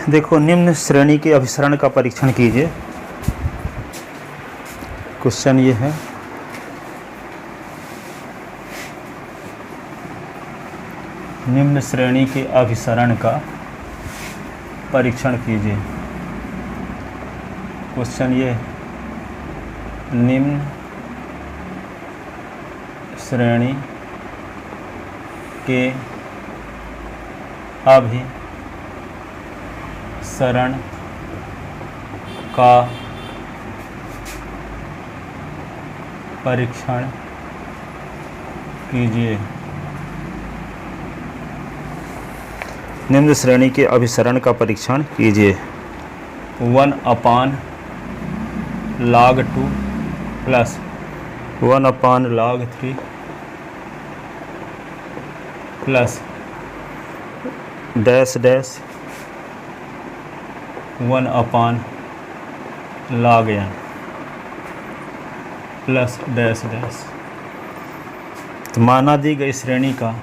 देखो, निम्न श्रेणी के अभिसरण का परीक्षण कीजिए। क्वेश्चन ये है, निम्न श्रेणी के अभिसरण का परीक्षण कीजिए। क्वेश्चन ये, निम्न श्रेणी के अभिसरण का परीक्षण कीजिए। निम्न श्रेणी के अभिसरण का परीक्षण कीजिए। 1/log2 plus 1/log3 plus dash dash 1/log n plus dash dash. तो माना दी गई श्रेणी का,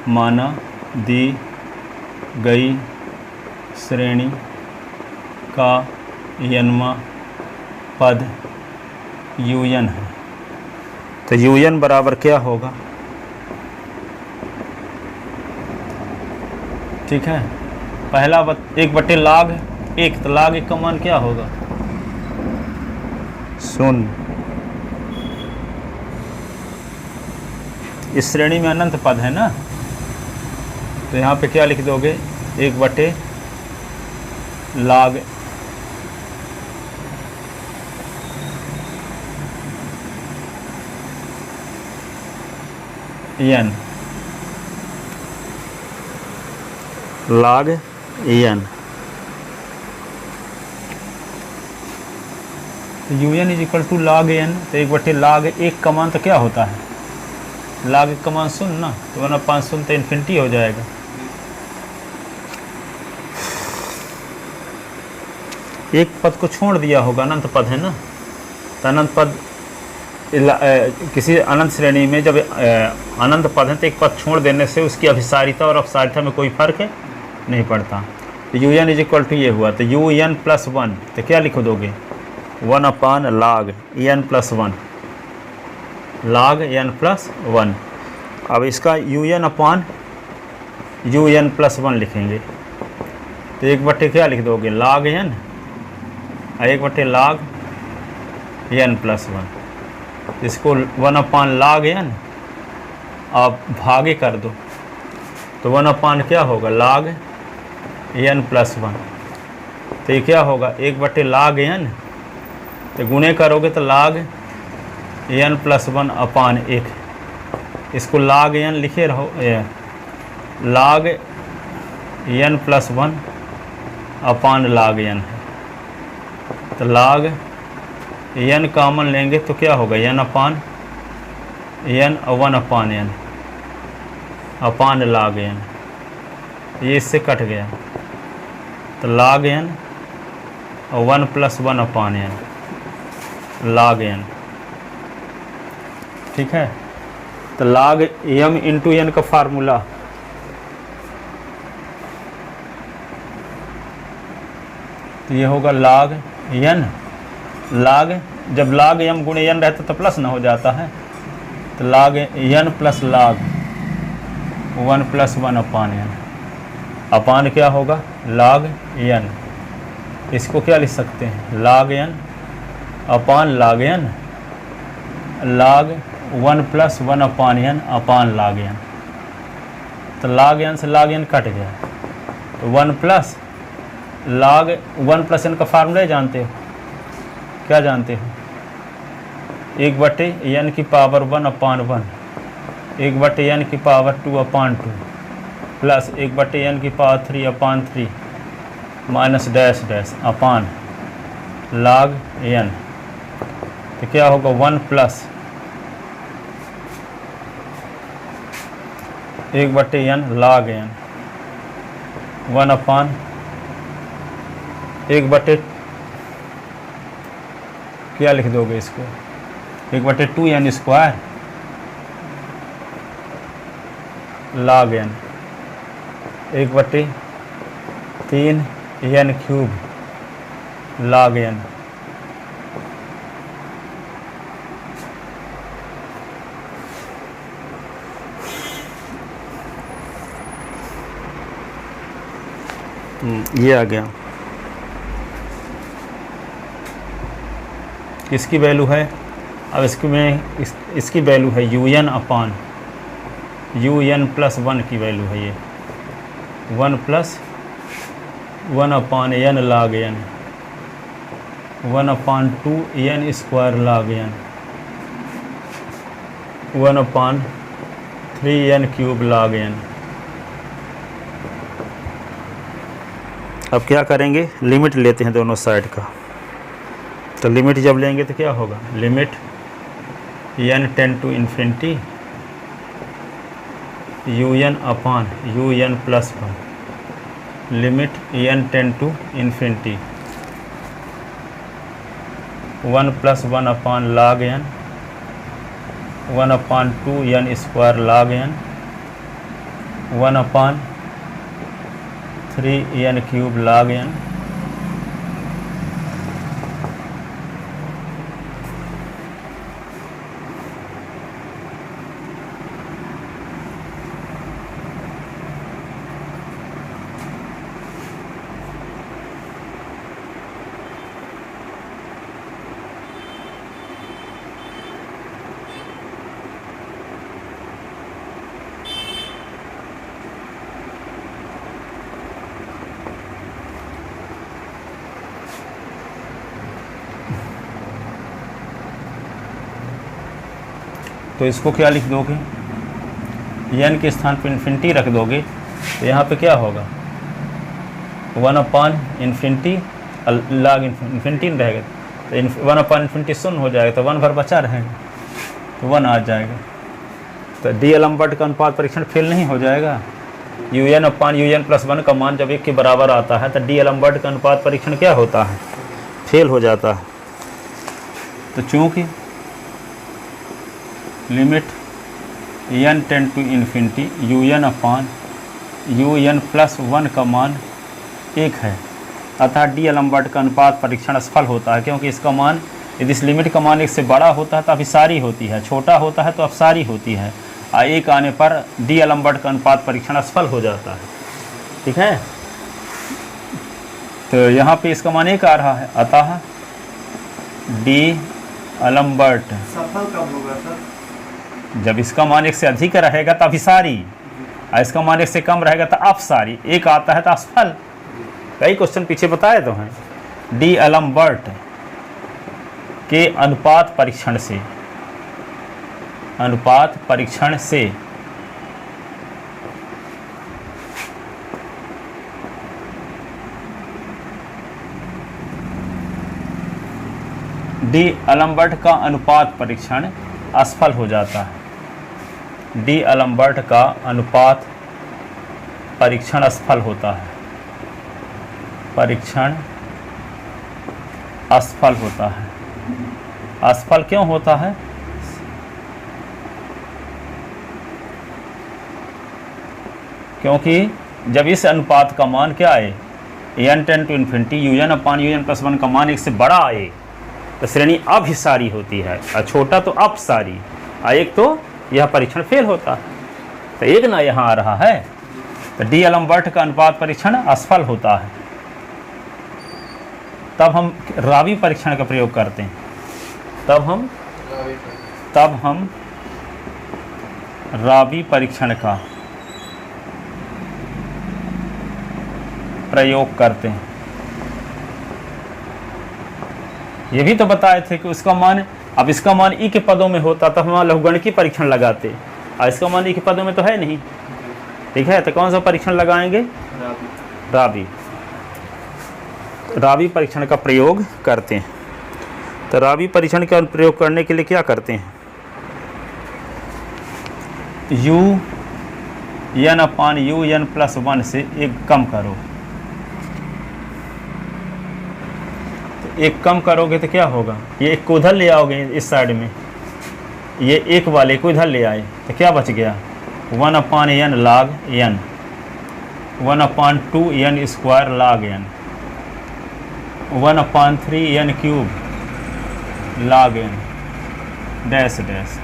माना दी गई श्रेणी का n वां पद un है। तो un बराबर क्या होगा? ठीक है, पहला 1/log 1, तो log 1 का मान क्या होगा? 0। इस श्रेणी में अनंत पद है ना, तो यहाँ पे क्या लिख दोगे? 1/log n log n। un is equal to log n। तो 1/log 1 का मान तो क्या होता है? log 1 का मान 0 ना, तो 1/0 तो इन्फिनिटी हो जाएगा। एक पद को छोड़ दिया होगा, अनंत पद है ना, तो अनंत पद किसी अनंत श्रेणी में जब अनंत पद है तो एक पद छोड़ देने से उसकी अभिसारिता और अपसारिता में कोई फर्क नहीं पड़ता। तो un इज इक्वल टू ये हुआ, तो un प्लस 1, तो क्या लिख दोगे? 1/log n plus 1, log n plus 1। अब इसका un प्लस 1 लिखेंगे, तो 1/, क्या लिख दोगे? log n, और 1/log n प्लस 1। इसको 1/log n आप भागे कर दो, तो 1/ क्या होगा? log n plus 1। तो ये क्या होगा? 1/log n, तो गुणे करोगे तो log n प्लस 1/1। इसको log n लिखे रहो, log n plus 1/log n है। तो log n कॉमन लेंगे तो क्या होगा? n/n 1/n/log n, ये इससे कट गया, तो log n 1 + 1/n/log n। ठीक है, तो log m × n का फार्मूला तो ये होगा log n। log जब log m × n रहता तो प्लस ना हो जाता है, तो log n plus log 1 + 1/n अपान क्या होगा? log n। इसको क्या लिख सकते हैं? log n log n log 1 + 1/n/log n। तो log n से log n कट गया, तो 1 + log 1 + n का फार्मूला जानते हो? क्या जानते हो? 1/n की पावर 1/1, 1/n की पावर 2/2 प्लस 1/n की पावर 3/3 माइनस डैश डैश अपान log n। तो क्या होगा? 1 + 1/n log n 1/1 क्या लिख दोगे इसको? 1/2n² log n 1/2 3 n cube log n। ये आ गया। किसकी वैल्यू है? अब इसकी वैल्यू है un अपान un प्लस 1 की वैल्यू है ये 1 प्लस 1 अपान n log n 1 upon 2 n square log n 1 upon 3 n cube log n। अब क्या करेंगे, लिमिट लेते हैं दोनों साइड का। तो लिमिट जब लेंगे तो क्या होगा, limit n tend to infinity un upon un plus 1 limit n tend to infinity 1 plus 1 upon log n 1 upon 2 n square log n 1 upon 3 n cube log n। तो इसको क्या लिख दोगे, n के स्थान पर इन्फिनिटी रख दोगे तो यहाँ पे क्या होगा 1 अपान इन्फिनिटी log इन्फिनिटी रहेगा तो 1 अपान इन्फिनिटी शून्य हो जाएगा, तो 1 भर बचा रहेगा तो 1 आ जाएगा। तो डी एलम्बर्ट का अनुपात परीक्षण फेल नहीं हो जाएगा। un अपान un प्लस 1 का मान जब 1 के बराबर आता है तो डी एलम्बर्ट का अनुपात परीक्षण क्या होता है, फेल हो जाता है। तो चूँकि limit n tend to infinity un upon un plus 1 का मान 1 है, अतः डी एलम्बर्ट का अनुपात परीक्षण असफल होता है, क्योंकि इसका मान यदि इस लिमिट का मान 1 से बड़ा होता है तो अभिसारी होती है, छोटा होता है तो अपसारी होती है। 1 आने पर डी एलम्बर्ट का अनुपात परीक्षण असफल हो जाता है। ठीक है, तो यहाँ पे इसका मान 1 आ रहा है, अतः डी एलम्बर्ट सफल कब होगा सर? जब इसका मान 1 से अधिक रहेगा तो अभिसारी, और इसका मान 1 से कम रहेगा तो अपसारी। 1 आता है तो असफल, कई क्वेश्चन पीछे बताए तो हैं। डी एलम्बर्ट के अनुपात परीक्षण से डी एलम्बर्ट का अनुपात परीक्षण असफल हो जाता है। डी एलम्बर्ट का अनुपात परीक्षण असफल होता है, परीक्षण असफल होता है। असफल क्यों होता है, क्योंकि जब इस अनुपात का मान क्या आए n tend to infinity un upon un plus 1 का मान 1 से बड़ा आए तो श्रेणी अभिसारी होती है, और छोटा तो अपसारी, और 1 तो यह परीक्षण फेल होता है। तो 1 ना यहाँ आ रहा है, तो डी एलम्बर्ट का अनुपात परीक्षण असफल होता है। तब हम रावी परीक्षण का प्रयोग करते हैं, तब हम रावी परीक्षण का प्रयोग करते हैं। ये भी तो बताए थे कि उसका मान, अब इसका मान ई के पदों में होता तो हम लघुगणकीय परीक्षण लगाते, और इसका मान ई के पदों में तो है नहीं। ठीक है, तो कौन सा परीक्षण लगाएंगे, रावी परीक्षण का प्रयोग करते हैं। तो रावी परीक्षण का प्रयोग करने के लिए क्या करते हैं, un अपान un प्लस 1 से 1 कम करो। एक कम करोगे तो क्या होगा, ये एक को उधर ले आओगे इस साइड में, ये एक वाले को इधर ले आए तो क्या बच गया 1 अपान n log n 1/2 n square log n, 1/3 n cube log n dash dash.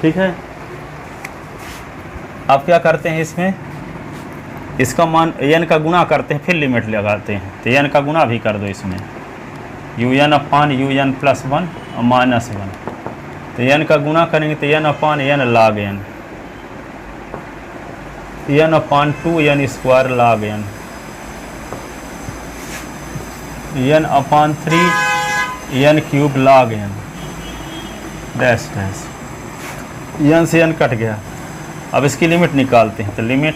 ठीक है, अब क्या करते हैं इसमें, इसका मान n का गुणा करते हैं, फिर लिमिट लगाते हैं। तो n का गुणा भी कर दो इसमें, un/un + 1 और -1। तो n का गुणा करेंगे तो n/n log n, n/2 n square log n, n/3 n cube log n dash dash. n से n कट गया। अब इसकी लिमिट निकालते हैं। तो limit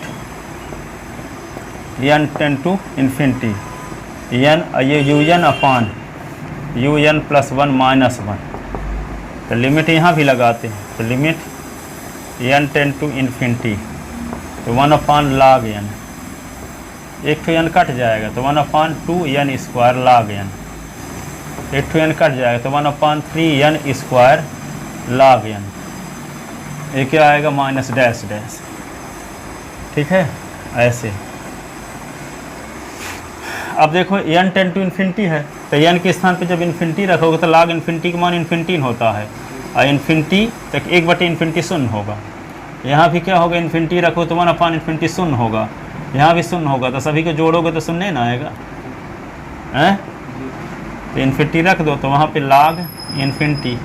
n tend to infinity, n ये un + 1 -1। तो लिमिट यहाँ भी लगाते हैं। तो limit n tend to infinity, तो 1/log n, एक तो n कट जाएगा तो 1/2 n स्क्वायर log n, एक तो n कट जाएगा तो 1/3 n स्क्वायर log n, ये क्या आएगा माइनस डैश डैश। ठीक है, ऐसे। अब देखो n टेंड टू इन्फिनिटी है, तो n के स्थान पे जब इन्फिनिटी रखोगे तो log इन्फिनिटी का मान इन्फिनिटी होता है, और इन्फिनिटी तक 1/∞ शून्य होगा। यहाँ भी क्या होगा, इन्फिनिटी रखो तो 1/∞ शून्य होगा, यहाँ भी शून्य होगा, तो सभी को जोड़ोगे तो शून्य ना आएगा हैं। तो इन्फिनिटी रख दो तो वहाँ पे log इन्फिनिटी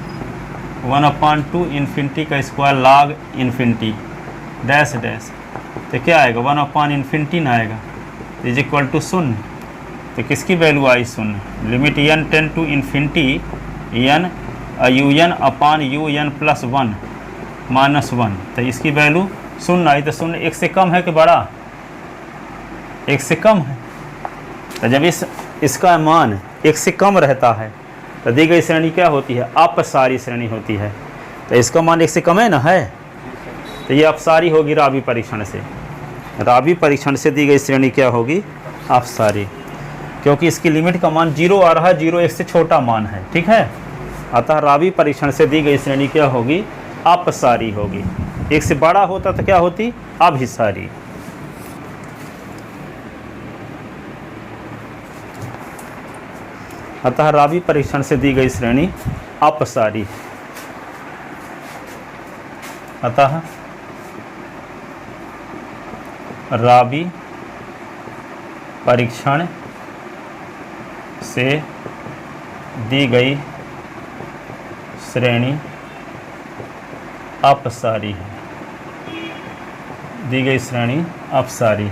1/2 इन्फिनिटी का square log infinity dash dash. तो क्या आएगा, 1/∞ ना आएगा, इज इक्वल टू शून्य। तो किसकी वैल्यू आई, शून्य। Limit n tend to infinity n un/un + 1 -1। तो इसकी वैल्यू शून्य आई। तो शून्य एक से कम है कि बड़ा, एक से कम है। तो जब इसका मान एक से कम रहता है तो दी गई श्रेणी क्या होती है, अपसारी श्रेणी होती है। तो इसका मान एक से कम है ना, है, तो ये अपसारी होगी राबी परीक्षण से। राबी परीक्षण से दी गई श्रेणी क्या होगी, अपसारी, क्योंकि इसकी लिमिट का मान 0 आ रहा है, 0 एक से छोटा मान है। ठीक है, अतः राबी परीक्षण से दी गई श्रेणी क्या होगी, अपसारी होगी। एक से बड़ा होता तो क्या होती, अभिसारी। अतः राबी परीक्षण से दी गई श्रेणी अपसारी। अतः राबी परीक्षण से दी गई श्रेणी अपसारी है, दी गई श्रेणी अपसारी।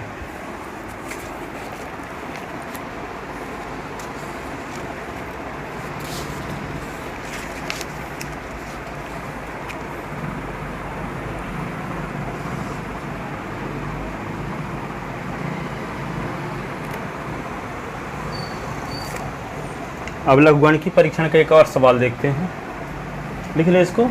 अब लघुगणकीय परीक्षण का एक और सवाल देखते हैं, लिख ले इसको।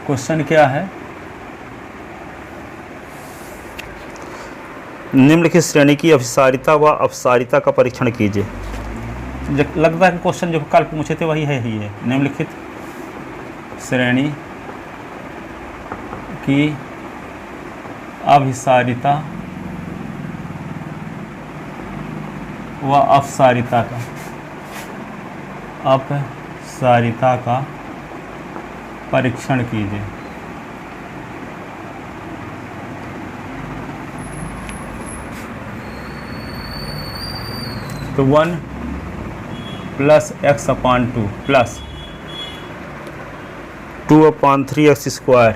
क्वेश्चन क्या है, निम्नलिखित श्रेणी की अभिसारिता व अपसारिता का परीक्षण कीजिए। लगता है कि क्वेश्चन जो कल पूछे थे वही है ही है। निम्नलिखित श्रेणी की अभिसारिता व अपसारिता का परीक्षण कीजिए। तो 1 + x/2 + 2/3x²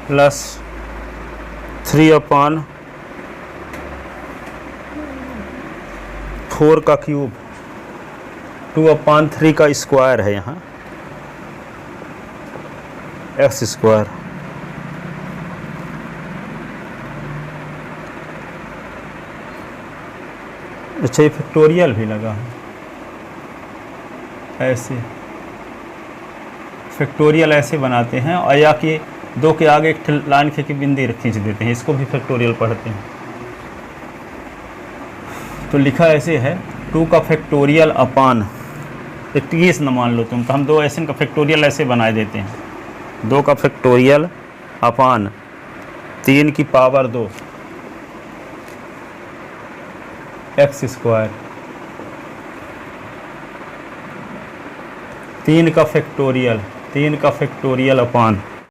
+ 3/4 का क्यूब, 2/3 का स्क्वायर है यहाँ, x²। अच्छा, ये फैक्टोरियल भी लगा है ऐसे, फैक्टोरियल ऐसे बनाते हैं, और या कि 2 के आगे एक लाइन खींच के बिंदी खींच देते हैं, इसको भी फैक्टोरियल पढ़ते हैं। तो लिखा ऐसे है 2 का फैक्टोरियल अपान 21 न मान लो तुम, तो हम 2 ऐसे का फैक्टोरियल ऐसे बनाए देते हैं, 2 का फैक्टोरियल अपान 3 की पावर 2 एक्स स्क्वायर, 3 का फैक्टोरियल अपान